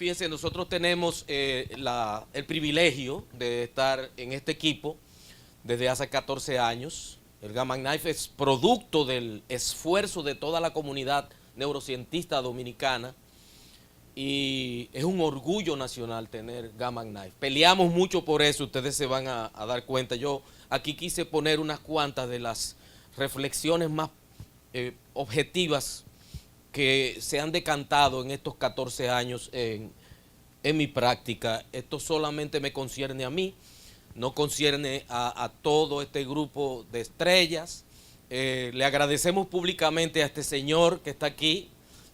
Fíjense, nosotros tenemos el privilegio de estar en este equipo desde hace 14 años. El Gamma Knife es producto del esfuerzo de toda la comunidad neurocientista dominicana y es un orgullo nacional tener Gamma Knife. Peleamos mucho por eso, ustedes se van a dar cuenta. Yo aquí quise poner unas cuantas de las reflexiones más objetivas que se han decantado en estos 14 años en mi práctica. Esto solamente me concierne a mí, no concierne a todo este grupo de estrellas. Le agradecemos públicamente a este señor que está aquí,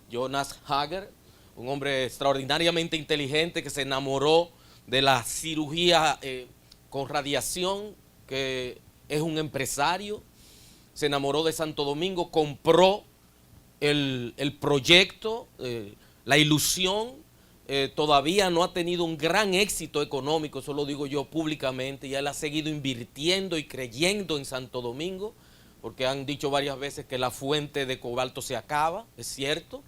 Jonas Hager, un hombre extraordinariamente inteligente que se enamoró de la cirugía con radiación, que es un empresario, se enamoró de Santo Domingo, compró el proyecto, la ilusión. Todavía no ha tenido un gran éxito económico, eso lo digo yo públicamente, y él ha seguido invirtiendo y creyendo en Santo Domingo, porque han dicho varias veces que la fuente de cobalto se acaba, es cierto,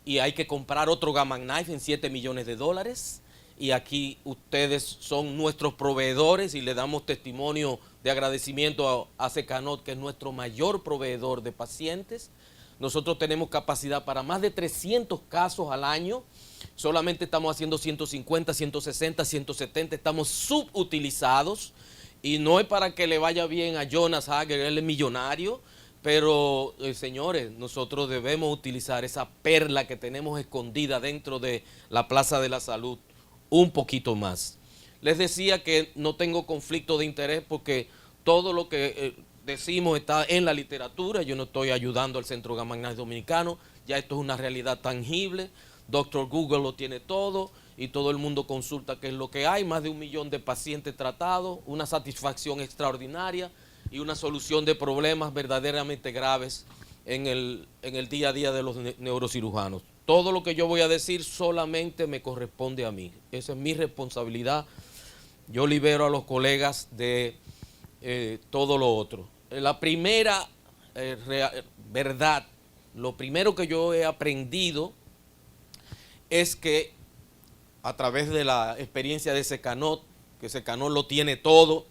y hay que comprar otro Gamma Knife en 7 millones de dólares, y aquí ustedes son nuestros proveedores y le damos testimonio de agradecimiento a Secanot, que es nuestro mayor proveedor de pacientes. Nosotros tenemos capacidad para más de 300 casos al año. Solamente estamos haciendo 150, 160, 170. Estamos subutilizados. Y no es para que le vaya bien a Jonas Hager, él es millonario. Pero, señores, nosotros debemos utilizar esa perla que tenemos escondida dentro de la Plaza de la Salud un poquito más. Les decía que no tengo conflicto de interés porque todo lo que decimos está en la literatura. Yo no estoy ayudando al Centro Gamma Knife Dominicano, ya esto es una realidad tangible. Doctor Google lo tiene todo y todo el mundo consulta qué es lo que hay. Más de 1 millón de pacientes tratados, una satisfacción extraordinaria y una solución de problemas verdaderamente graves en el día a día de los neurocirujanos. Todo lo que yo voy a decir solamente me corresponde a mí. Esa es mi responsabilidad. Yo libero a los colegas de todo lo otro. La primera verdad, lo primero que yo he aprendido es que a través de la experiencia de Secanot, que Secanot lo tiene todo.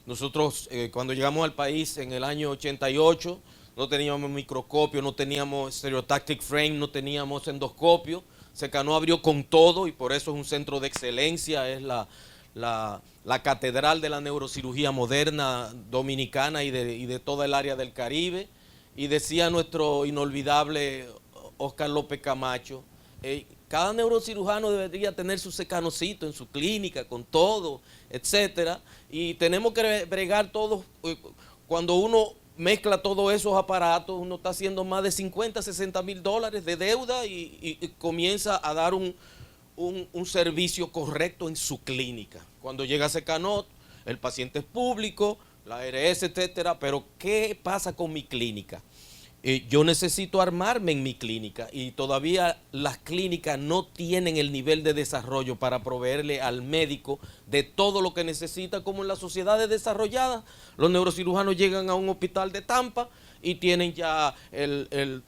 Nosotros cuando llegamos al país en el año 88 no teníamos microscopio, no teníamos stereotactic frame, no teníamos endoscopio. Secanot abrió con todo y por eso es un centro de excelencia, es la catedral de la neurocirugía moderna dominicana y de toda el área del Caribe. Y decía nuestro inolvidable Oscar López Camacho, cada neurocirujano debería tener su secanocito en su clínica, con todo, etcétera. Y tenemos que bregar todos, cuando uno mezcla todos esos aparatos, uno está haciendo más de 50, 60 mil dólares de deuda y comienza a dar un servicio correcto en su clínica. Cuando llega a Secanot, el paciente es público, la ARS, etcétera, pero ¿qué pasa con mi clínica? Yo necesito armarme en mi clínica y todavía las clínicas no tienen el nivel de desarrollo para proveerle al médico de todo lo que necesita, como en las sociedades desarrolladas. Los neurocirujanos llegan a un hospital de Tampa y tienen ya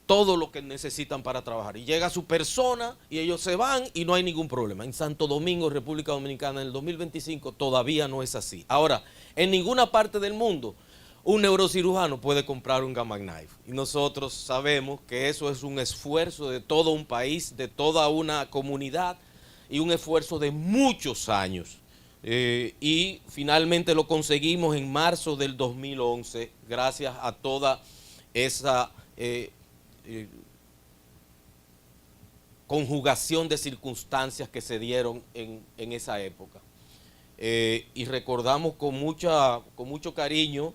todo lo que necesitan para trabajar. Y llega su persona y ellos se van y no hay ningún problema. En Santo Domingo, República Dominicana, en el 2025 todavía no es así. Ahora, en ninguna parte del mundo un neurocirujano puede comprar un Gamma Knife. Y nosotros sabemos que eso es un esfuerzo de todo un país, de toda una comunidad y un esfuerzo de muchos años. Y finalmente lo conseguimos en marzo del 2011, gracias a toda esa conjugación de circunstancias que se dieron en esa época. Y recordamos con mucho cariño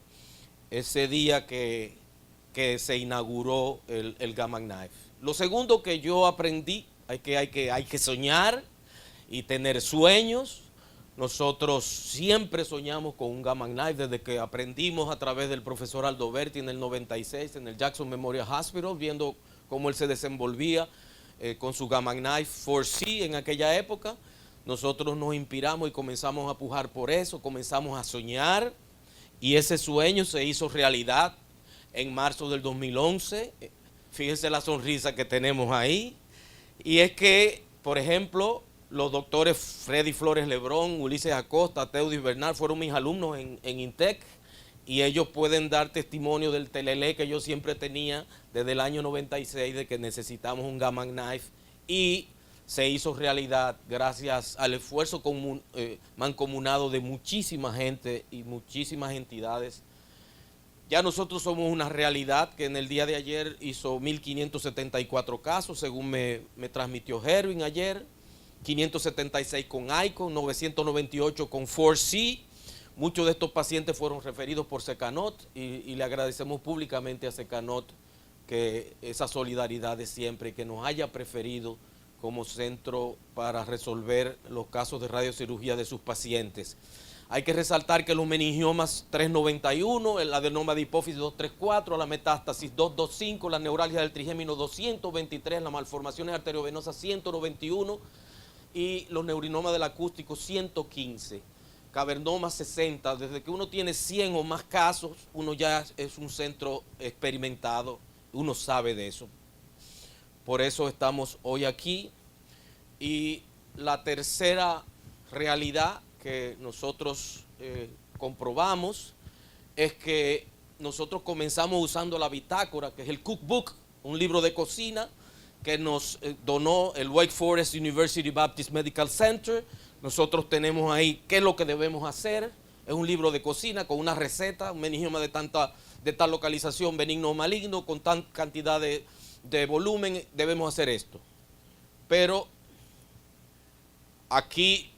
ese día que se inauguró el Gamma Knife. Lo segundo que yo aprendí, hay que soñar y tener sueños. Nosotros siempre soñamos con un Gamma Knife desde que aprendimos a través del profesor Aldo Berti en el 96 en el Jackson Memorial Hospital, viendo cómo él se desenvolvía con su Gamma Knife 4C en aquella época. Nosotros nos inspiramos y comenzamos a pujar por eso, comenzamos a soñar. Y ese sueño se hizo realidad en marzo del 2011. Fíjense la sonrisa que tenemos ahí. Y es que, por ejemplo, Los doctores Freddy Flores Lebrón, Ulises Acosta, Teudis Bernal fueron mis alumnos en INTEC, y ellos pueden dar testimonio del telele que yo siempre tenía desde el año 96 de que necesitamos un Gamma Knife, y se hizo realidad gracias al esfuerzo mancomunado de muchísima gente y muchísimas entidades. Ya nosotros somos una realidad que en el día de ayer hizo 1.574 casos, según me transmitió Herwin ayer, 576 con ICON, 998 con 4C. Muchos de estos pacientes fueron referidos por Secanot y le agradecemos públicamente a Secanot que esa solidaridad de siempre, que nos haya preferido como centro para resolver los casos de radiocirugía de sus pacientes. Hay que resaltar que los meningiomas 391, el adenoma de hipófisis 234, la metástasis 225, la neuralgia del trigémino 223, las malformaciones arteriovenosas 191 y los neurinomas del acústico 115. Cavernoma 60, desde que uno tiene 100 o más casos, uno ya es un centro experimentado, uno sabe de eso. Por eso estamos hoy aquí. Y la tercera realidad que nosotros comprobamos es que nosotros comenzamos usando la bitácora, que es el cookbook, un libro de cocina que nos donó el Wake Forest University Baptist Medical Center. Nosotros tenemos ahí qué es lo que debemos hacer. Es un libro de cocina con una receta, un meningioma de tal localización, benigno o maligno, con tal cantidad de volumen, debemos hacer esto. Pero aquí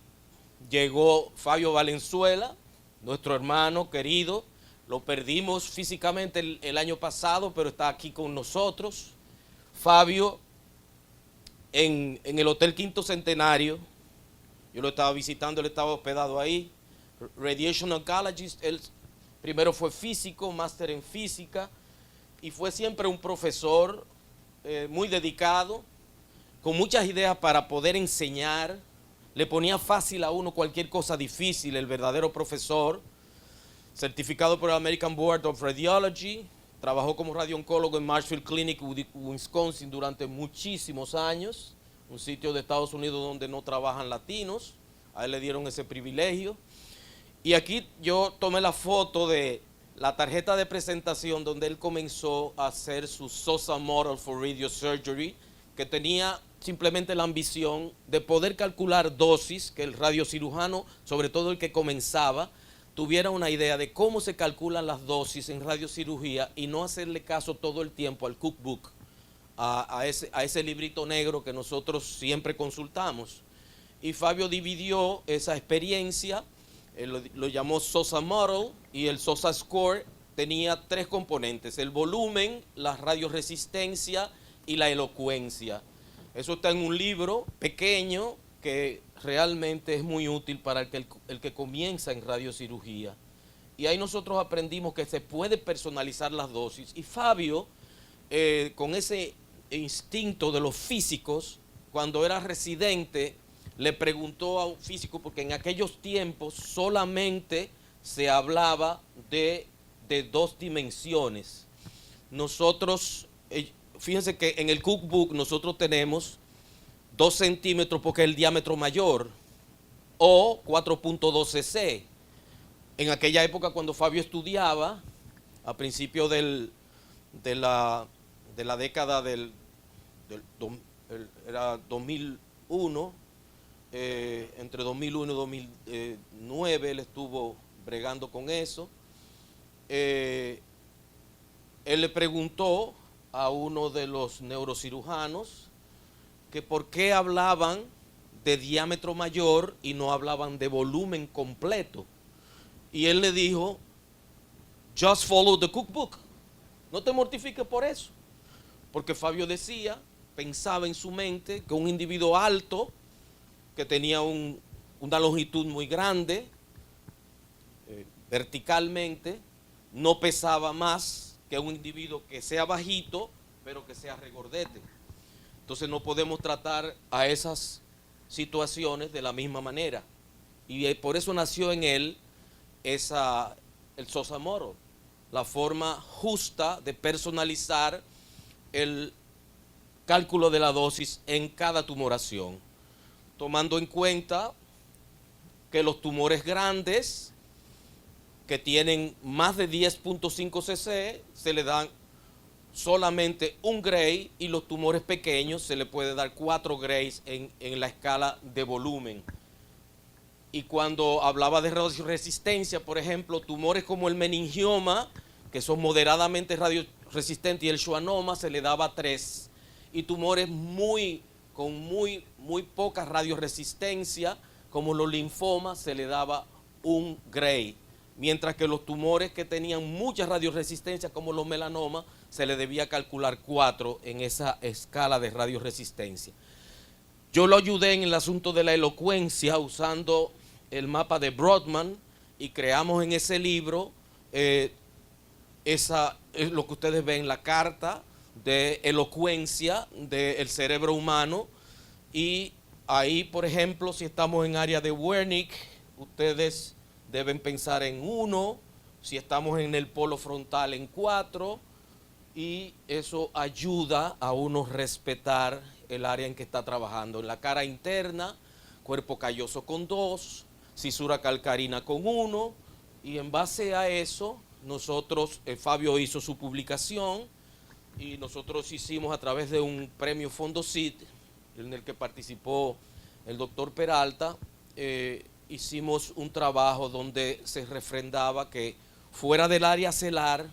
llegó Fabio Valenzuela, nuestro hermano querido. Lo perdimos físicamente el año pasado, pero está aquí con nosotros. Fabio, en el Hotel Quinto Centenario, yo lo estaba visitando, él estaba hospedado ahí. Radiation Oncologist, él primero fue físico, máster en física, y fue siempre un profesor muy dedicado, con muchas ideas para poder enseñar. Le ponía fácil a uno cualquier cosa difícil, el verdadero profesor, certificado por el American Board of Radiology, trabajó como radiooncólogo en Marshfield Clinic, Wisconsin, durante muchísimos años, un sitio de Estados Unidos donde no trabajan latinos, a él le dieron ese privilegio. Y aquí yo tomé la foto de la tarjeta de presentación donde él comenzó a hacer su SOSA Model for Radiosurgery, que tenía simplemente la ambición de poder calcular dosis, que el radiocirujano, sobre todo el que comenzaba, tuviera una idea de cómo se calculan las dosis en radiocirugía y no hacerle caso todo el tiempo al cookbook, a ese librito negro que nosotros siempre consultamos. Y Fabio dividió esa experiencia, lo llamó SOSA Model, y el SOSA Score tenía 3 componentes: el volumen, la radioresistencia y la elocuencia. Eso está en un libro pequeño que realmente es muy útil para el que comienza en radiocirugía. Y ahí nosotros aprendimos que se puede personalizar las dosis. Y Fabio, con ese instinto de los físicos, cuando era residente, le preguntó a un físico, porque en aquellos tiempos solamente se hablaba de 2 dimensiones. Nosotros, fíjense que en el cookbook nosotros tenemos 2 centímetros porque es el diámetro mayor, o 4.12 cc. En aquella época, cuando Fabio estudiaba, a principios de la década era 2001, entre 2001 y 2009 él estuvo bregando con eso. Él le preguntó a uno de los neurocirujanos que por qué hablaban de diámetro mayor y no hablaban de volumen completo. Y él le dijo, just follow the cookbook. No te mortifiques por eso. Porque Fabio decía, pensaba en su mente que un individuo alto, que tenía una longitud muy grande, verticalmente, no pesaba más que un individuo que sea bajito, pero que sea regordete. Entonces no podemos tratar a esas situaciones de la misma manera. Y por eso nació en él el SOSA Model, la forma justa de personalizar el cálculo de la dosis en cada tumoración. tomando en cuenta que los tumores grandes que tienen más de 10.5 cc se le dan solamente un Gray, y los tumores pequeños se le puede dar 4 Grays en la escala de volumen. Y cuando hablaba de radioresistencia, por ejemplo, tumores como el meningioma, que son moderadamente radioresistentes, y el schwannoma se le daba 3. Y tumores con muy poca radioresistencia, como los linfomas, se le daba un Gray. Mientras que los tumores que tenían mucha radioresistencia, como los melanomas, se le debía calcular 4 en esa escala de radioresistencia. Yo lo ayudé en el asunto de la elocuencia usando el mapa de Brodmann, y creamos en ese libro es lo que ustedes ven, la carta de elocuencia del cerebro humano. Y ahí, por ejemplo, si estamos en área de Wernicke, ustedes deben pensar en 1, si estamos en el polo frontal en 4, y eso ayuda a uno respetar el área en que está trabajando. En la cara interna, cuerpo calloso con 2, cisura calcarina con 1, y en base a eso, nosotros, Fabio hizo su publicación, y nosotros hicimos a través de un premio Fondosit, en el que participó el doctor Peralta, hicimos un trabajo donde se refrendaba que fuera del área celar,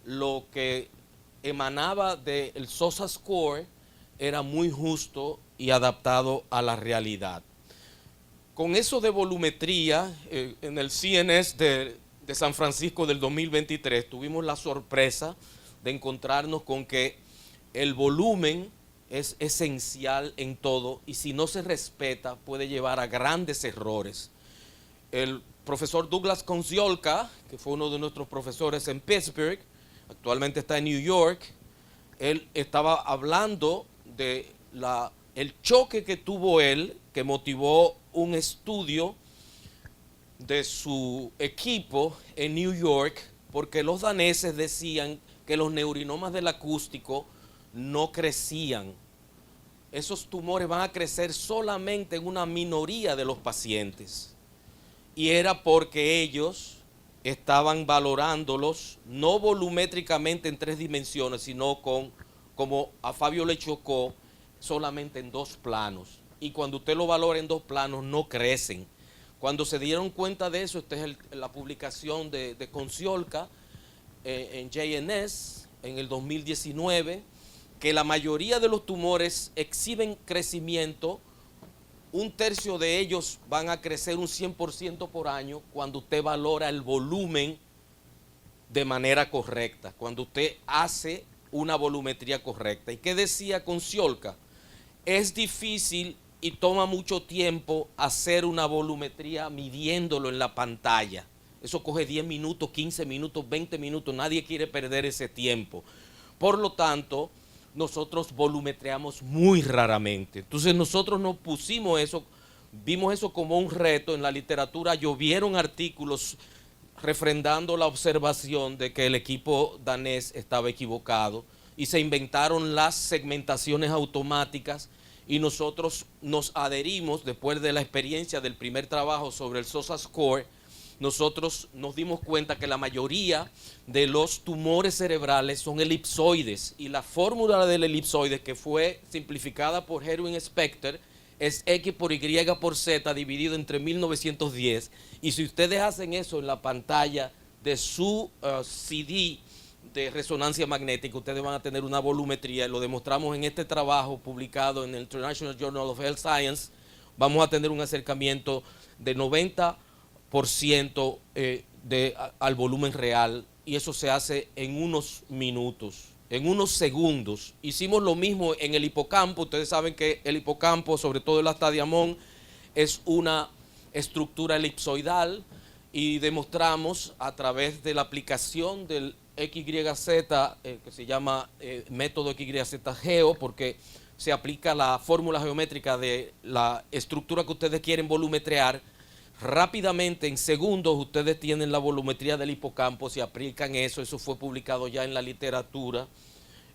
lo que emanaba del SOSA Score era muy justo y adaptado a la realidad. Con eso de volumetría, en el CNS de San Francisco del 2023 tuvimos la sorpresa de encontrarnos con que el volumen es esencial en todo, y si no se respeta puede llevar a grandes errores. El profesor Douglas Konciolka, que fue uno de nuestros profesores en Pittsburgh, actualmente está en New York, él estaba hablando de el choque que tuvo él, que motivó un estudio de su equipo en New York, porque los daneses decían que los neurinomas del acústico no crecían. Esos tumores van a crecer solamente en una minoría de los pacientes. Y era porque ellos estaban valorándolos no volumétricamente en 3 dimensiones, sino como a Fabio le chocó, solamente en 2 planos. Y cuando usted lo valora en 2 planos, no crecen. Cuando se dieron cuenta de eso, esta es la publicación de Konciolka en JNS en el 2019, que la mayoría de los tumores exhiben crecimiento. 1/3 de ellos van a crecer un 100% por año cuando usted valora el volumen de manera correcta, cuando usted hace una volumetría correcta. ¿Y qué decía Konciolka? Es difícil y toma mucho tiempo hacer una volumetría midiéndolo en la pantalla. Eso coge 10 minutos, 15 minutos, 20 minutos. Nadie quiere perder ese tiempo. Por lo tanto, nosotros volumetreamos muy raramente. Entonces nosotros nos pusimos eso, vimos eso como un reto. En la literatura llovieron artículos refrendando la observación de que el equipo danés estaba equivocado, y se inventaron las segmentaciones automáticas, y nosotros nos adherimos, después de la experiencia del primer trabajo sobre el SOSA Score, nosotros nos dimos cuenta que la mayoría de los tumores cerebrales son elipsoides, y la fórmula del elipsoide, que fue simplificada por Erwin Specter, es X por Y por Z dividido entre 1910, y si ustedes hacen eso en la pantalla de su CD de resonancia magnética, ustedes van a tener una volumetría. Lo demostramos en este trabajo publicado en el International Journal of Health Science. Vamos a tener un acercamiento de 90% al volumen real, y eso se hace en unos minutos, en unos segundos. Hicimos lo mismo en el hipocampo. Ustedes saben que el hipocampo, sobre todo el astadiamón, es una estructura elipsoidal, y demostramos a través de la aplicación del XYZ, que se llama método XYZ-GEO, porque se aplica la fórmula geométrica de la estructura que ustedes quieren volumetrear. Rápidamente, en segundos, ustedes tienen la volumetría del hipocampo. Si aplican eso, eso fue publicado ya en la literatura.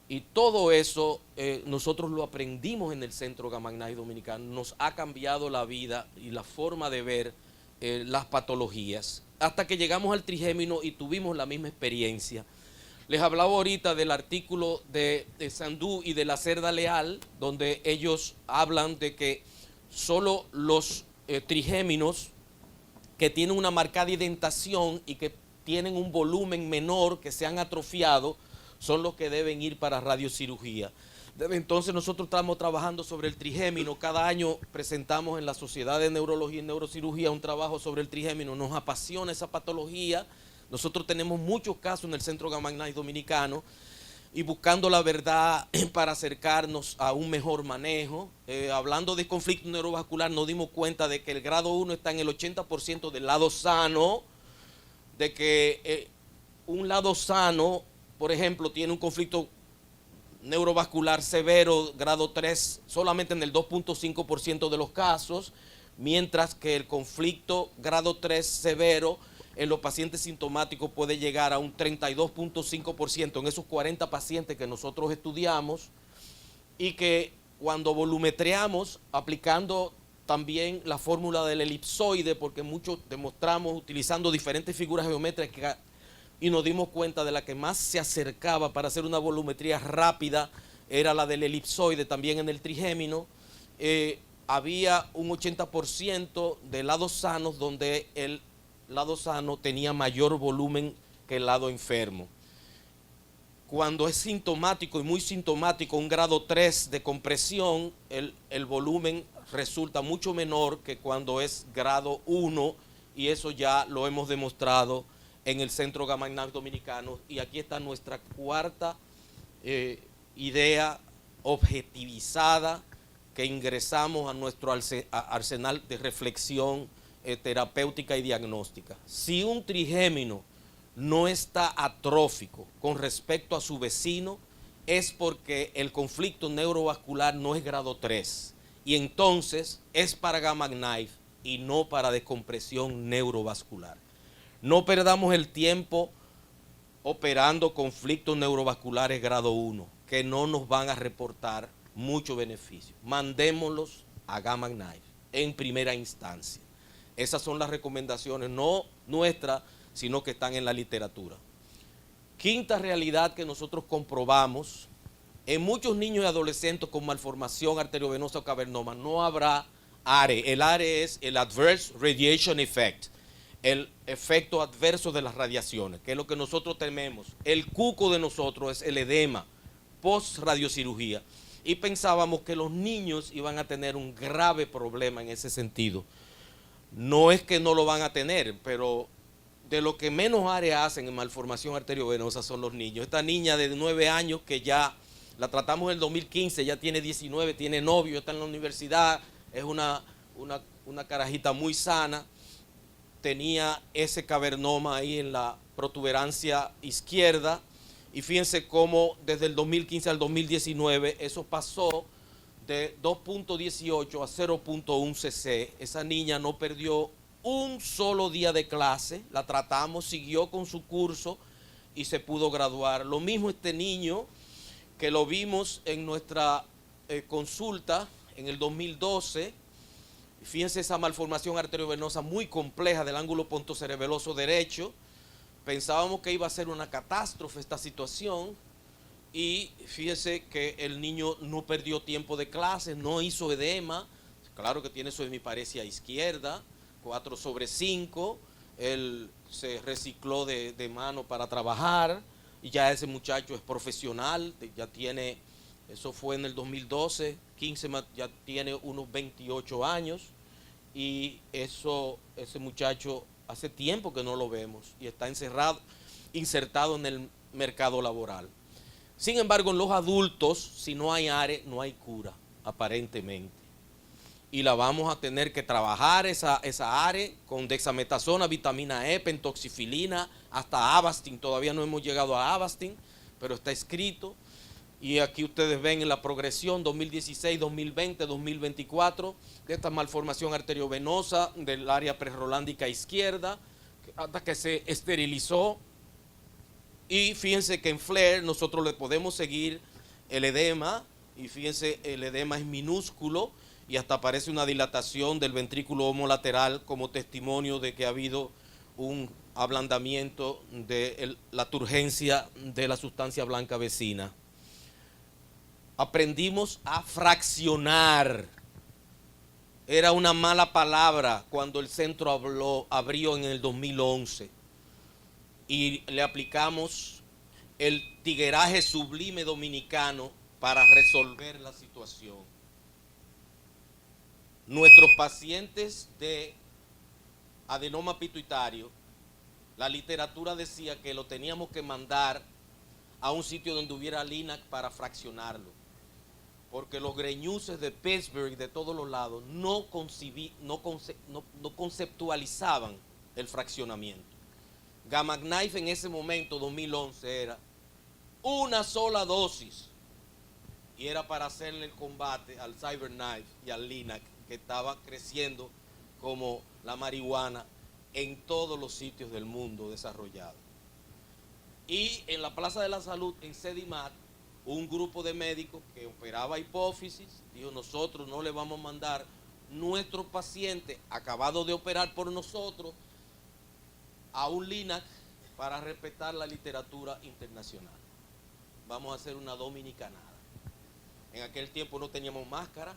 Y todo eso nosotros lo aprendimos en el Centro Gamma Knife Dominicano. Nos ha cambiado la vida y la forma de ver las patologías. Hasta que llegamos al trigémino y tuvimos la misma experiencia. Les hablaba ahorita del artículo de Sandú y de la cerda leal, donde ellos hablan de que solo los trigéminos que tienen una marcada identación y que tienen un volumen menor, que se han atrofiado, son los que deben ir para radiocirugía. Entonces nosotros estamos trabajando sobre el trigémino. Cada año presentamos en la Sociedad de Neurología y Neurocirugía un trabajo sobre el trigémino. Nos apasiona esa patología. Nosotros tenemos muchos casos en el Centro Gamma Knife Dominicano y buscando la verdad para acercarnos a un mejor manejo. Hablando de conflicto neurovascular, nos dimos cuenta de que el grado 1 está en el 80% del lado sano, de que un lado sano, por ejemplo, tiene un conflicto neurovascular severo, grado 3, solamente en el 2.5% de los casos, mientras que el conflicto grado 3 severo en los pacientes sintomáticos puede llegar a un 32.5% en esos 40 pacientes que nosotros estudiamos, y que cuando volumetreamos, aplicando también la fórmula del elipsoide, porque muchos demostramos utilizando diferentes figuras geométricas y nos dimos cuenta de la que más se acercaba para hacer una volumetría rápida era la del elipsoide, también en el trigémino. Había un 80% de lados sanos donde el lado sano tenía mayor volumen que el lado enfermo. Cuando es sintomático y muy sintomático, un grado 3 de compresión, el volumen resulta mucho menor que cuando es grado 1, y eso ya lo hemos demostrado en el Centro Gamma Knife Dominicano. Y aquí está nuestra cuarta idea objetivizada que ingresamos a nuestro arsenal de reflexión terapéutica y diagnóstica. Si un trigémino no está atrófico con respecto a su vecino, es porque el conflicto neurovascular no es grado 3, y entonces es para Gamma Knife y no para descompresión neurovascular. No perdamos el tiempo operando conflictos neurovasculares grado 1, que no nos van a reportar mucho beneficio. Mandémoslos a Gamma Knife en primera instancia. Esas son las recomendaciones, no nuestras, sino que están en la literatura. Quinta realidad que nosotros comprobamos: en muchos niños y adolescentes con malformación arteriovenosa o cavernoma no habrá ARE. El ARE es el Adverse Radiation Effect, el efecto adverso de las radiaciones, que es lo que nosotros tememos. El cuco de nosotros es el edema post-radiocirugía, y pensábamos que los niños iban a tener un grave problema en ese sentido. No es que no lo van a tener, pero de lo que menos área hacen en malformación arteriovenosa son los niños. Esta niña de 9 años que ya la tratamos en el 2015, ya tiene 19, tiene novio, está en la universidad, es una carajita muy sana, tenía ese cavernoma ahí en la protuberancia izquierda, y fíjense cómo desde el 2015 al 2019 eso pasó de 2.18 a 0.1 cc. Esa niña no perdió un solo día de clase, la tratamos, siguió con su curso y se pudo graduar. Lo mismo este niño, que lo vimos en nuestra consulta en el 2012. Fíjense esa malformación arteriovenosa muy compleja del ángulo pontocerebeloso derecho. Pensábamos que iba a ser una catástrofe esta situación, y fíjense que el niño no perdió tiempo de clase, no hizo edema. Claro que tiene su hemiparesia izquierda, 4/5, él se recicló de mano para trabajar, y ya ese muchacho es profesional, ya tiene, eso fue en el 2012, 15, ya tiene unos 28 años, y ese muchacho hace tiempo que no lo vemos y está insertado en el mercado laboral. Sin embargo, en los adultos, si no hay ARE, no hay cura, aparentemente. Y la vamos a tener que trabajar esa ARE con dexametasona, vitamina E, pentoxifilina, hasta Avastin. Todavía no hemos llegado a Avastin, pero está escrito. Y aquí ustedes ven en la progresión 2016, 2020, 2024 de esta malformación arteriovenosa del área prerolándica izquierda, hasta que se esterilizó. Y fíjense que en FLAIR nosotros le podemos seguir el edema, y fíjense, el edema es minúsculo y hasta parece una dilatación del ventrículo homolateral como testimonio de que ha habido un ablandamiento de la turgencia de la sustancia blanca vecina. Aprendimos a fraccionar. Era una mala palabra cuando el centro abrió en el 2011 y le aplicamos el tigueraje sublime dominicano para resolver la situación. Nuestros pacientes de adenoma pituitario, la literatura decía que lo teníamos que mandar a un sitio donde hubiera Linac para fraccionarlo, porque los greñuces de Pittsburgh, de todos los lados, no conceptualizaban el fraccionamiento. Gamma Knife en ese momento, 2011, era una sola dosis y era para hacerle el combate al CyberKnife y al Linac, que estaba creciendo como la marihuana en todos los sitios del mundo desarrollado. Y en la Plaza de la Salud, en Sedimat, un grupo de médicos que operaba hipófisis dijo: nosotros no le vamos a mandar nuestro paciente acabado de operar por nosotros a un Linac para respetar la literatura internacional. Vamos a hacer una dominicanada. En aquel tiempo no teníamos máscara.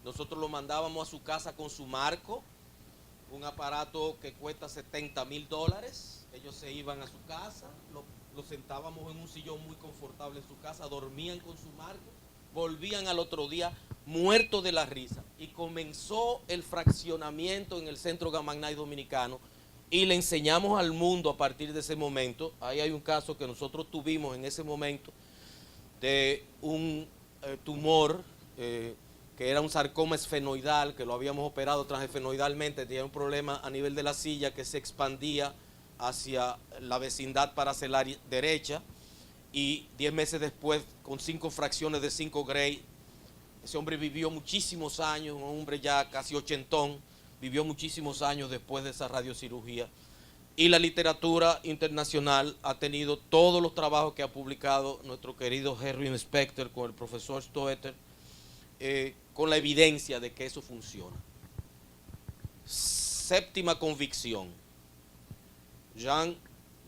Nosotros lo mandábamos a su casa con su marco, un aparato que cuesta $70,000. Ellos se iban a su casa, lo sentábamos en un sillón muy confortable en su casa, dormían con su marco, volvían al otro día muertos de la risa. Y comenzó el fraccionamiento en el Centro Gamma Knife Dominicano y le enseñamos al mundo a partir de ese momento. Ahí hay un caso que nosotros tuvimos en ese momento de un tumor que era un sarcoma esfenoidal, que lo habíamos operado transesfenoidalmente, tenía un problema a nivel de la silla que se expandía hacia la vecindad paracelar derecha, y 10 meses después, con 5 fracciones de 5 Gray, ese hombre vivió muchísimos años, un hombre ya casi ochentón, vivió muchísimos años después de esa radiocirugía. Y la literatura internacional ha tenido todos los trabajos que ha publicado nuestro querido Henry Specter con el profesor Stoeter, con la evidencia de que eso funciona. Séptima convicción. Jean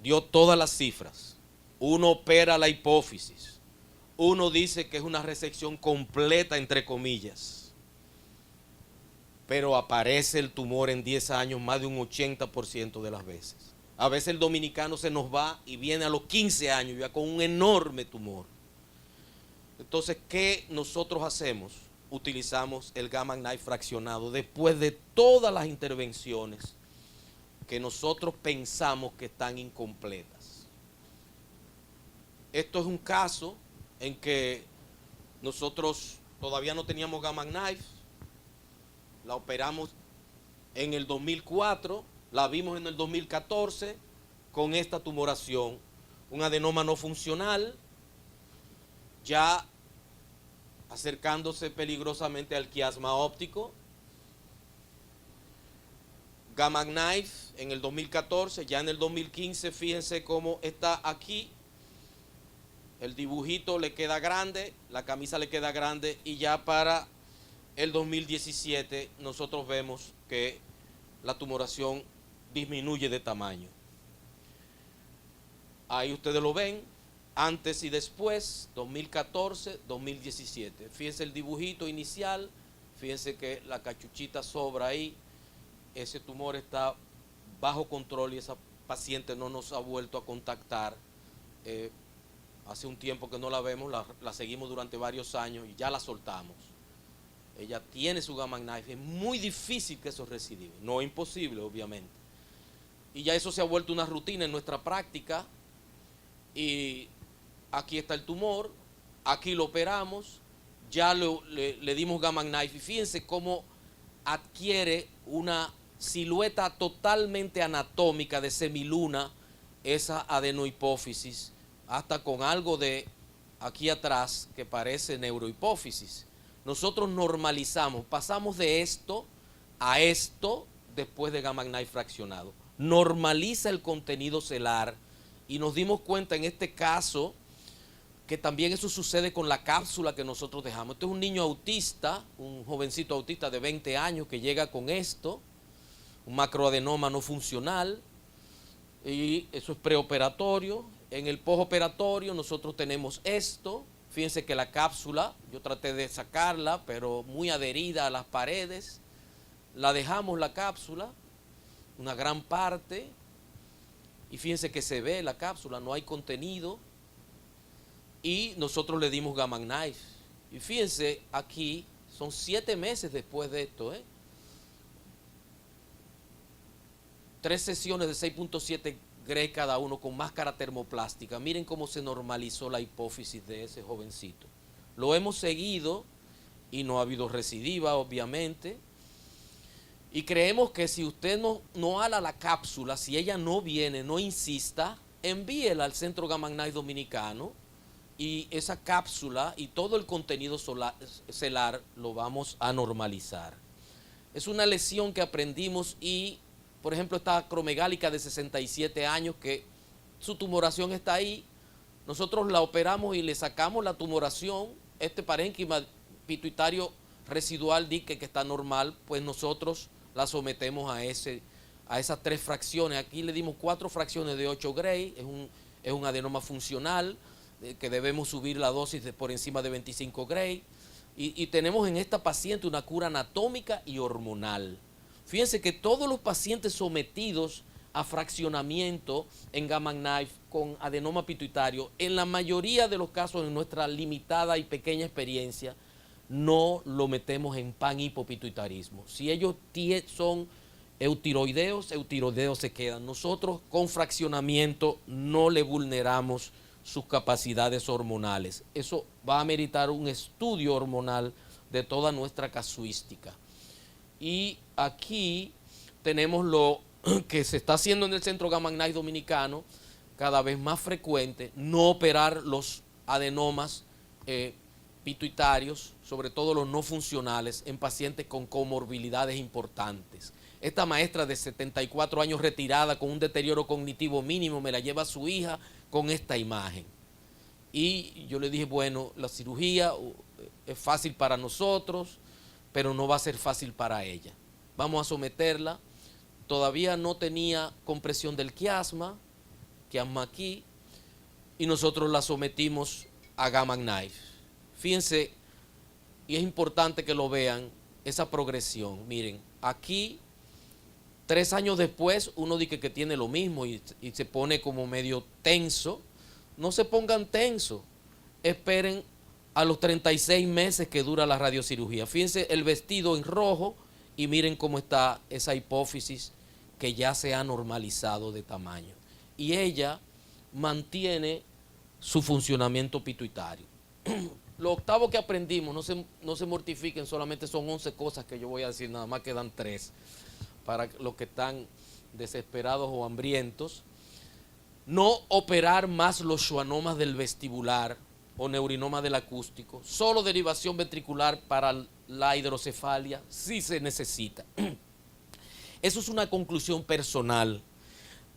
dio todas las cifras. Uno opera la hipófisis. Uno dice que es una resección completa, entre comillas. Pero aparece el tumor en 10 años más de un 80% de las veces. A veces el dominicano se nos va y viene a los 15 años ya con un enorme tumor. Entonces, ¿qué nosotros hacemos? Utilizamos el Gamma Knife fraccionado después de todas las intervenciones que nosotros pensamos que están incompletas. Esto es un caso en que nosotros todavía no teníamos Gamma Knife, la operamos en el 2004, la vimos en el 2014 con esta tumoración, un adenoma no funcional, ya acercándose peligrosamente al quiasma óptico. Gamma Knife en el 2014, ya en el 2015, fíjense cómo está aquí. El dibujito le queda grande, la camisa le queda grande, y ya para el 2017 nosotros vemos que la tumoración disminuye de tamaño. Ahí ustedes lo ven, antes y después, 2014, 2017. Fíjense el dibujito inicial, fíjense que la cachuchita sobra ahí, ese tumor está bajo control y esa paciente no nos ha vuelto a contactar. Hace un tiempo que no la vemos, la seguimos durante varios años y ya la soltamos. Ella tiene su Gamma Knife, es muy difícil que eso recidive, no imposible obviamente. Y ya eso se ha vuelto una rutina en nuestra práctica. Y aquí está el tumor, aquí lo operamos, ya le dimos Gamma Knife y fíjense cómo adquiere una silueta totalmente anatómica de semiluna esa adenohipófisis, hasta con algo de aquí atrás que parece neurohipófisis. Nosotros normalizamos, pasamos de esto a esto después de Gamma Knife fraccionado. Normaliza el contenido celular y nos dimos cuenta en este caso que también eso sucede con la cápsula que nosotros dejamos. Este es un niño autista, un jovencito autista de 20 años que llega con esto, un macroadenoma no funcional, y eso es preoperatorio. En el postoperatorio nosotros tenemos esto. Fíjense que la cápsula, yo traté de sacarla, pero muy adherida a las paredes. La dejamos la cápsula, una gran parte, y fíjense que se ve la cápsula, no hay contenido, y nosotros le dimos Gamma Knife. Y fíjense aquí, son 7 meses después de esto, 3 sesiones de 6.7 Gray cada uno con máscara termoplástica. Miren cómo se normalizó la hipófisis de ese jovencito. Lo hemos seguido y no ha habido recidiva, obviamente. Y creemos que si usted no ala la cápsula, si ella no viene, no insista, envíela al Centro Gamma Knife Dominicano y esa cápsula y todo el contenido celular lo vamos a normalizar. Es una lesión que aprendimos y, por ejemplo, esta acromegálica de 67 años que su tumoración está ahí, nosotros la operamos y le sacamos la tumoración, este parénquima pituitario residual dique que está normal, pues nosotros la sometemos a esas 3 fracciones. Aquí le dimos 4 fracciones de 8 Gray, es un adenoma funcional, que debemos subir la dosis por encima de 25 Gray, y tenemos en esta paciente una cura anatómica y hormonal. Fíjense que todos los pacientes sometidos a fraccionamiento en Gamma Knife con adenoma pituitario, en la mayoría de los casos, en nuestra limitada y pequeña experiencia, no lo metemos en panhipopituitarismo. Si ellos son eutiroideos se quedan. Nosotros con fraccionamiento no le vulneramos sus capacidades hormonales. Eso va a meritar un estudio hormonal de toda nuestra casuística. Y aquí tenemos lo que se está haciendo en el Centro Gamma Knife Dominicano, cada vez más frecuente, no operar los adenomas pituitarios, sobre todo los no funcionales, en pacientes con comorbilidades importantes. Esta maestra de 74 años retirada con un deterioro cognitivo mínimo me la lleva a su hija con esta imagen. Y yo le dije, bueno, la cirugía es fácil para nosotros, pero no va a ser fácil para ella. Vamos a someterla. Todavía no tenía compresión del quiasma aquí, y nosotros la sometimos a Gamma Knife. Fíjense, y es importante que lo vean, esa progresión. Miren, aquí 3 años después uno dice que tiene lo mismo y se pone como medio tenso. No se pongan tensos, esperen a los 36 meses que dura la radiocirugía. Fíjense el vestido en rojo y miren cómo está esa hipófisis que ya se ha normalizado de tamaño. Y ella mantiene su funcionamiento pituitario. Lo octavo que aprendimos, no se mortifiquen, solamente son 11 cosas que yo voy a decir, nada más quedan 3 para los que están desesperados o hambrientos. No operar más los schwannomas del vestibular o neurinoma del acústico, solo derivación ventricular para la hidrocefalia si se necesita. Eso es una conclusión personal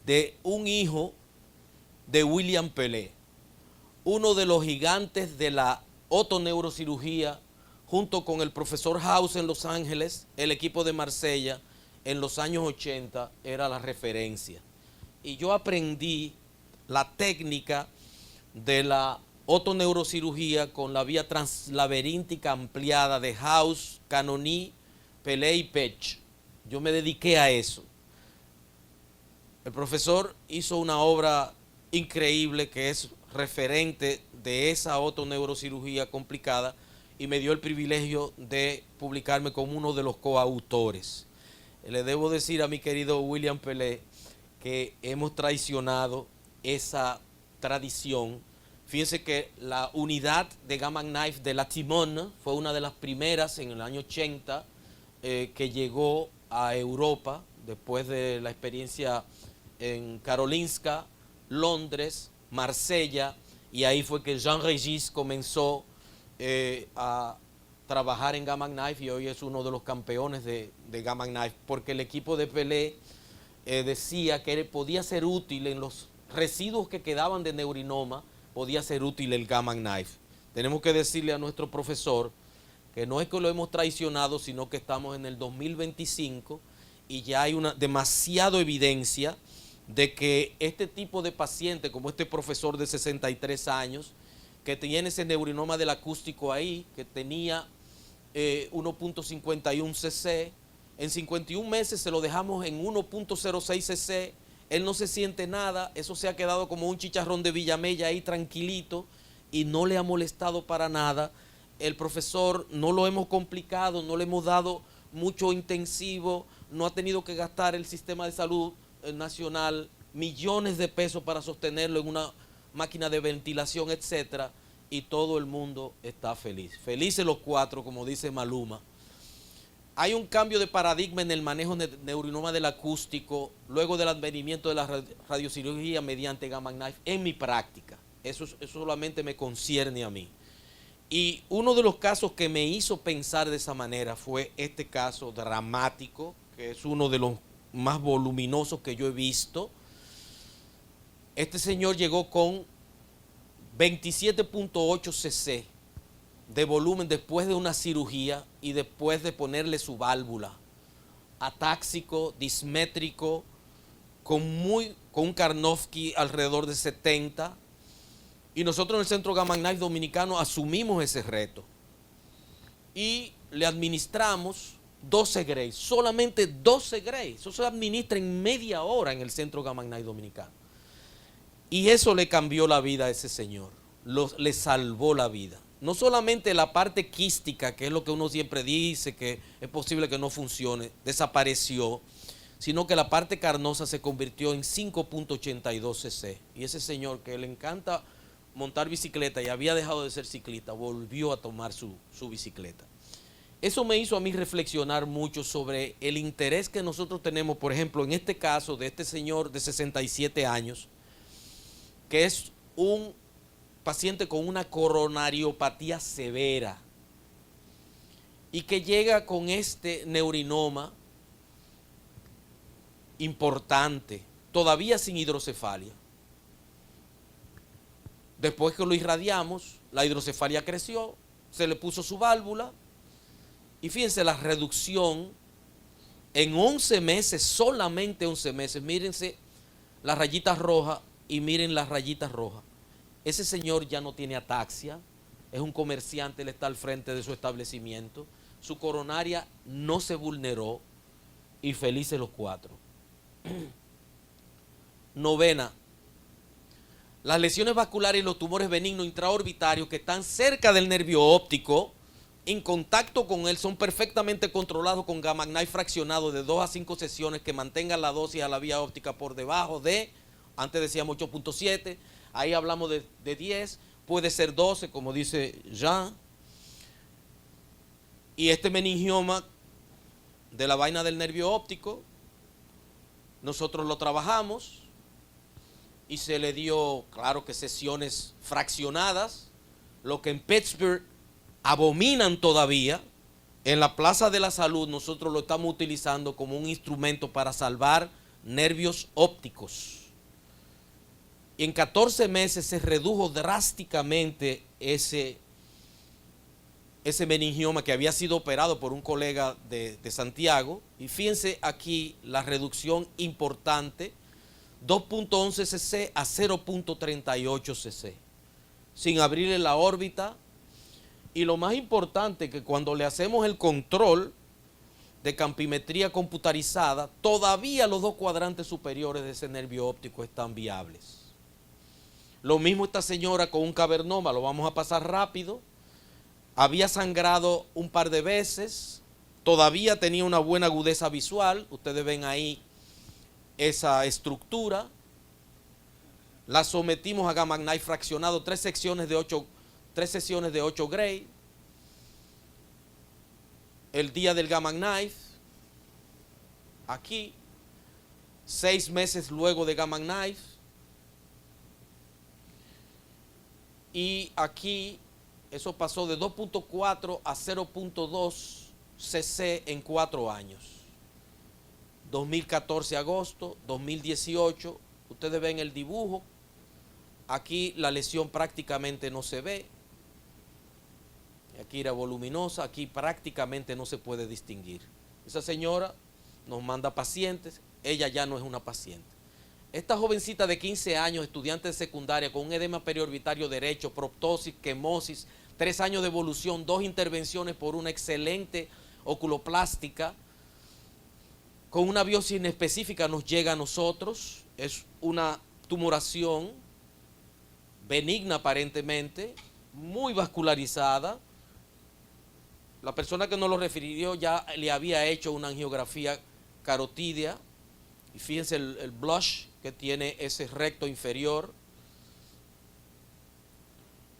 de un hijo de William Pelé, uno de los gigantes de la otoneurocirugía, junto con el profesor House en Los Ángeles. El equipo de Marsella en los años 80 era la referencia. Y yo aprendí la técnica de la otoneurocirugía con la vía translaberíntica ampliada de House, Canoni, Pelé y Pech. Yo me dediqué a eso. El profesor hizo una obra increíble que es referente de esa otoneurocirugía complicada y me dio el privilegio de publicarme como uno de los coautores. Le debo decir a mi querido William Pelé que hemos traicionado esa tradición. Fíjense que la unidad de Gamma Knife de la Timón fue una de las primeras en el año 80 que llegó a Europa después de la experiencia en Karolinska, Londres, Marsella, y ahí fue que Jean Regis comenzó a trabajar en Gamma Knife y hoy es uno de los campeones de Gamma Knife, porque el equipo de Pelé decía que podía ser útil en los residuos que quedaban de neurinoma podía ser útil el Gamma Knife. Tenemos que decirle a nuestro profesor que no es que lo hemos traicionado, sino que estamos en el 2025 y ya hay una demasiada evidencia de que este tipo de paciente, como este profesor de 63 años, que tiene ese neurinoma del acústico ahí, que tenía 1.51 cc, en 51 meses se lo dejamos en 1.06 cc, él no se siente nada, eso se ha quedado como un chicharrón de Villamella ahí tranquilito y no le ha molestado para nada. El profesor no lo hemos complicado, no le hemos dado mucho intensivo, no ha tenido que gastar el sistema de salud nacional millones de pesos para sostenerlo en una máquina de ventilación, etcétera, y todo el mundo está feliz. Felices los cuatro, como dice Maluma. Hay un cambio de paradigma en el manejo de neurinoma del acústico luego del advenimiento de la radiocirugía mediante Gamma Knife en mi práctica. Eso solamente me concierne a mí. Y uno de los casos que me hizo pensar de esa manera fue este caso dramático, que es uno de los más voluminosos que yo he visto. Este señor llegó con 27.8 cc de volumen después de una cirugía y después de ponerle su válvula. Atáxico, dismétrico, con un Karnofsky alrededor de 70. Y nosotros en el Centro Gamma Knife Dominicano asumimos ese reto. Y le administramos 12 Gray, solamente 12 Gray. Eso se administra en media hora en el Centro Gamma Knife Dominicano. Y eso le cambió la vida a ese señor, le salvó la vida. No solamente la parte quística, que es lo que uno siempre dice, que es posible que no funcione, desapareció, sino que la parte carnosa se convirtió en 5.82 cc. Y ese señor que le encanta montar bicicleta y había dejado de ser ciclista, volvió a tomar su bicicleta. Eso me hizo a mí reflexionar mucho sobre el interés que nosotros tenemos, por ejemplo, en este caso de este señor de 67 años, que es un paciente con una coronariopatía severa y que llega con este neurinoma importante, todavía sin hidrocefalia. Después que lo irradiamos, la hidrocefalia creció, se le puso su válvula y fíjense la reducción en 11 meses, solamente 11 meses. Mírense las rayitas rojas y miren las rayitas rojas. Ese señor ya no tiene ataxia, es un comerciante, él está al frente de su establecimiento, su coronaria no se vulneró y felices los cuatro. Novena, las lesiones vasculares y los tumores benignos intraorbitarios que están cerca del nervio óptico, en contacto con él, son perfectamente controlados con Gamma Knife fraccionado de 2 a 5 sesiones que mantengan la dosis a la vía óptica por debajo de, antes decíamos 8.7, ahí hablamos de 10, puede ser 12, como dice Jean. Y este meningioma de la vaina del nervio óptico, nosotros lo trabajamos y se le dio, claro que sesiones fraccionadas, lo que en Pittsburgh abominan todavía. En la Plaza de la Salud nosotros lo estamos utilizando como un instrumento para salvar nervios ópticos. Y en 14 meses se redujo drásticamente ese meningioma que había sido operado por un colega de Santiago. Y fíjense aquí la reducción importante, 2.11 cc a 0.38 cc, sin abrirle la órbita. Y lo más importante, que cuando le hacemos el control de campimetría computarizada, todavía los 2 cuadrantes superiores de ese nervio óptico están viables. Lo mismo esta señora con un cavernoma, lo vamos a pasar rápido. Había sangrado un par de veces, todavía tenía una buena agudeza visual. Ustedes ven ahí esa estructura. La sometimos a Gamma Knife fraccionado, 3 sesiones de 8 Gray. El día del Gamma Knife, aquí, 6 meses luego de Gamma Knife. Y aquí, eso pasó de 2.4 a 0.2 cc en 4 años. 2014 agosto, 2018, ustedes ven el dibujo Aquí la lesión prácticamente no se ve. Aquí era voluminosa, aquí prácticamente no se puede distinguir. Esa señora nos manda pacientes, ella ya no es una paciente. Esta jovencita de 15 años, estudiante de secundaria, con un edema periorbitario derecho, proptosis, quemosis, 3 años de evolución, 2 intervenciones por una excelente oculoplástica, con una biopsia inespecífica nos llega a nosotros. Es una tumoración benigna aparentemente, muy vascularizada. La persona que nos lo refirió ya le había hecho una angiografía carotídea. Y fíjense el blush que tiene ese recto inferior.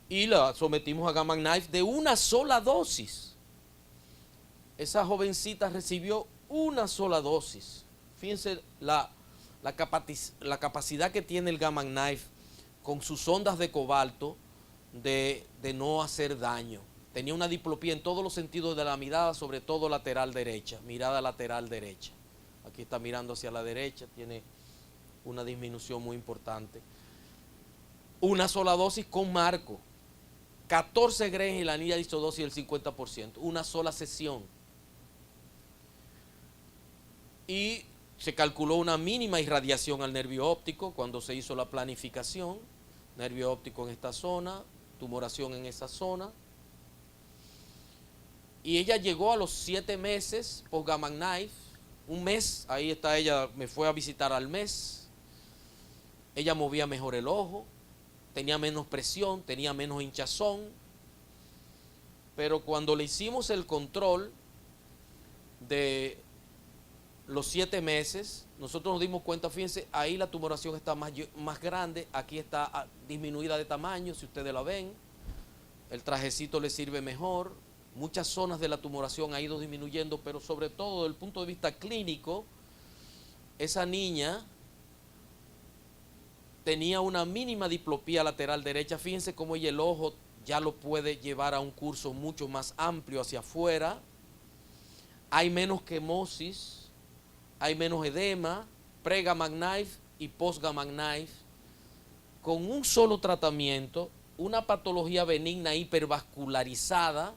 Y la sometimos a Gamma Knife de una sola dosis. Esa jovencita recibió una sola dosis. Fíjense la capacidad que tiene el Gamma Knife con sus ondas de cobalto de no hacer daño. Tenía una diplopía en todos los sentidos de la mirada, sobre todo lateral derecha, mirada lateral derecha. Aquí está mirando hacia la derecha, tiene una disminución muy importante. Una sola dosis con marco, 14 grains y la anilla de isodosis del 50%, una sola sesión. Y se calculó una mínima irradiación al nervio óptico cuando se hizo la planificación. Nervio óptico en esta zona, tumoración en esa zona. Y ella llegó a los 7 meses post Gamma Knife, un mes, ahí está ella, me fue a visitar al mes. Ella movía mejor el ojo, tenía menos presión, tenía menos hinchazón. Pero cuando le hicimos el control de los 7 meses, nosotros nos dimos cuenta, fíjense, ahí la tumoración está más grande, aquí está disminuida de tamaño, si ustedes la ven. El trajecito le sirve mejor. Muchas zonas de la tumoración ha ido disminuyendo, pero sobre todo desde el punto de vista clínico, esa niña tenía una mínima diplopía lateral derecha. Fíjense cómo ella el ojo ya lo puede llevar a un curso mucho más amplio hacia afuera. Hay menos quemosis, hay menos edema, pre-Gamma Knife y post-Gamma Knife. Con un solo tratamiento, una patología benigna hipervascularizada.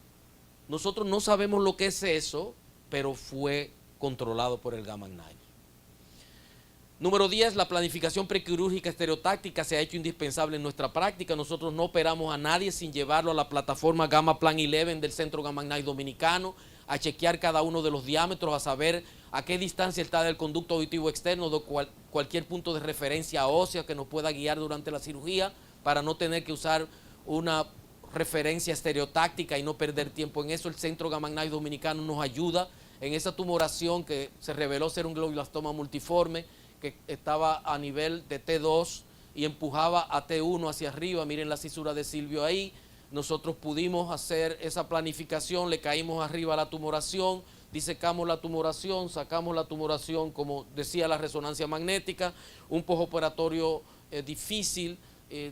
Nosotros no sabemos lo que es eso, pero fue controlado por el Gamma Knife. Número 10, la planificación prequirúrgica estereotáctica se ha hecho indispensable en nuestra práctica. Nosotros no operamos a nadie sin llevarlo a la plataforma Gamma Plan 11 del Centro Gamma Knife Dominicano, a chequear cada uno de los diámetros, a saber a qué distancia está del conducto auditivo externo, de cualquier punto de referencia ósea que nos pueda guiar durante la cirugía, para no tener que usar una referencia estereotáctica y no perder tiempo en eso. El Centro Gamma Knife Dominicano nos ayuda en esa tumoración que se reveló ser un glioblastoma multiforme, que estaba a nivel de T2 y empujaba a T1 hacia arriba. Miren la cisura de Silvio ahí. Nosotros pudimos hacer esa planificación, le caímos arriba a la tumoración, disecamos la tumoración, sacamos la tumoración, como decía la resonancia magnética, un postoperatorio difícil,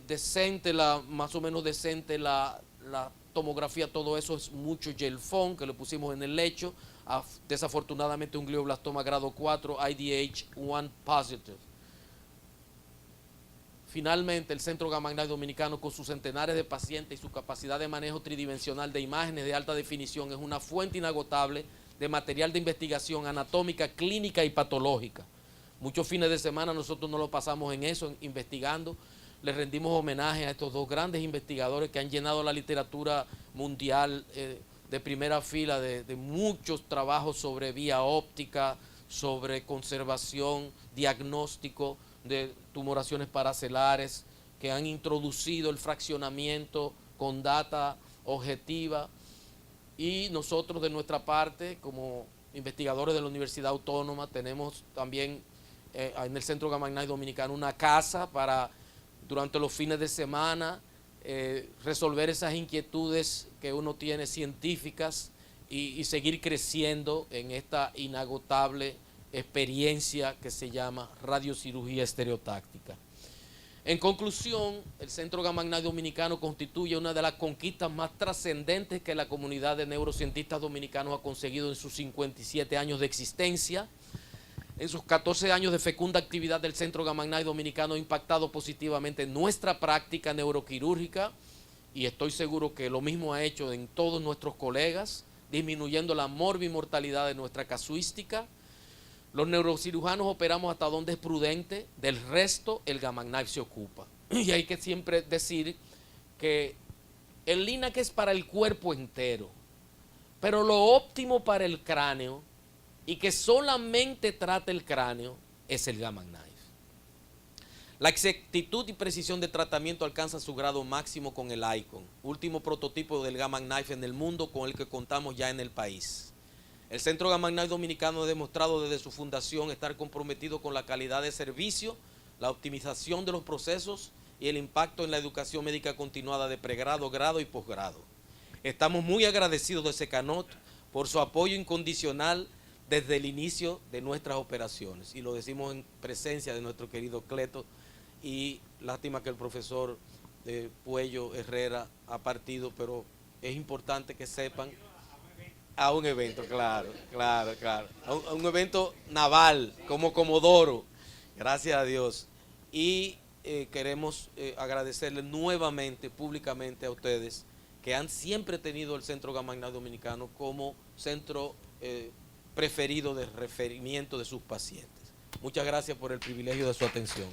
decente, más o menos decente la tomografía. Todo eso es mucho gelfón que le pusimos en el lecho. Desafortunadamente un glioblastoma grado 4, IDH1 positive. Finalmente, el Centro Gamma Knife Dominicano, con sus centenares de pacientes y su capacidad de manejo tridimensional de imágenes de alta definición, es una fuente inagotable de material de investigación anatómica, clínica y patológica. Muchos fines de semana nosotros nos lo pasamos en eso, investigando. Le rendimos homenaje a estos dos grandes investigadores que han llenado la literatura mundial de primera fila de muchos trabajos sobre vía óptica, sobre conservación, diagnóstico de tumoraciones paracelares, que han introducido el fraccionamiento con data objetiva. Y nosotros, de nuestra parte, como investigadores de la Universidad Autónoma, tenemos también en el Centro Gamma Knife Dominicano una casa para, durante los fines de semana, resolver esas inquietudes que uno tiene científicas y seguir creciendo en esta inagotable experiencia que se llama radiocirugía estereotáctica. En conclusión, el Centro Gamma Knife Dominicano constituye una de las conquistas más trascendentes que la comunidad de neurocientistas dominicanos ha conseguido en sus 57 años de existencia. en sus 14 años de fecunda actividad del Centro Gamma Knife Dominicano ha impactado positivamente nuestra práctica neuroquirúrgica y estoy seguro que lo mismo ha hecho en todos nuestros colegas, disminuyendo la morbimortalidad de nuestra casuística. Los neurocirujanos operamos hasta donde es prudente, del resto el Gamma Knife se ocupa. Y hay que siempre decir que el LINAC es para el cuerpo entero, pero lo óptimo para el cráneo y que solamente trata el cráneo es el Gamma Knife. La exactitud y precisión de tratamiento alcanza su grado máximo con el Icon, último prototipo del Gamma Knife en el mundo con el que contamos ya en el país. El Centro Gamma Knife Dominicano ha demostrado desde su fundación estar comprometido con la calidad de servicio, la optimización de los procesos y el impacto en la educación médica continuada de pregrado, grado y posgrado. Estamos muy agradecidos de Secanot por su apoyo incondicional desde el inicio de nuestras operaciones, y lo decimos en presencia de nuestro querido Cleto, y lástima que el profesor Puello Herrera ha partido, pero es importante que sepan, a un evento, claro, a un evento naval, como Comodoro, gracias a Dios, y queremos agradecerle nuevamente, públicamente a ustedes, que han siempre tenido el Centro Gamma Knife Dominicano como centro preferido de referimiento de sus pacientes. Muchas gracias por el privilegio de su atención.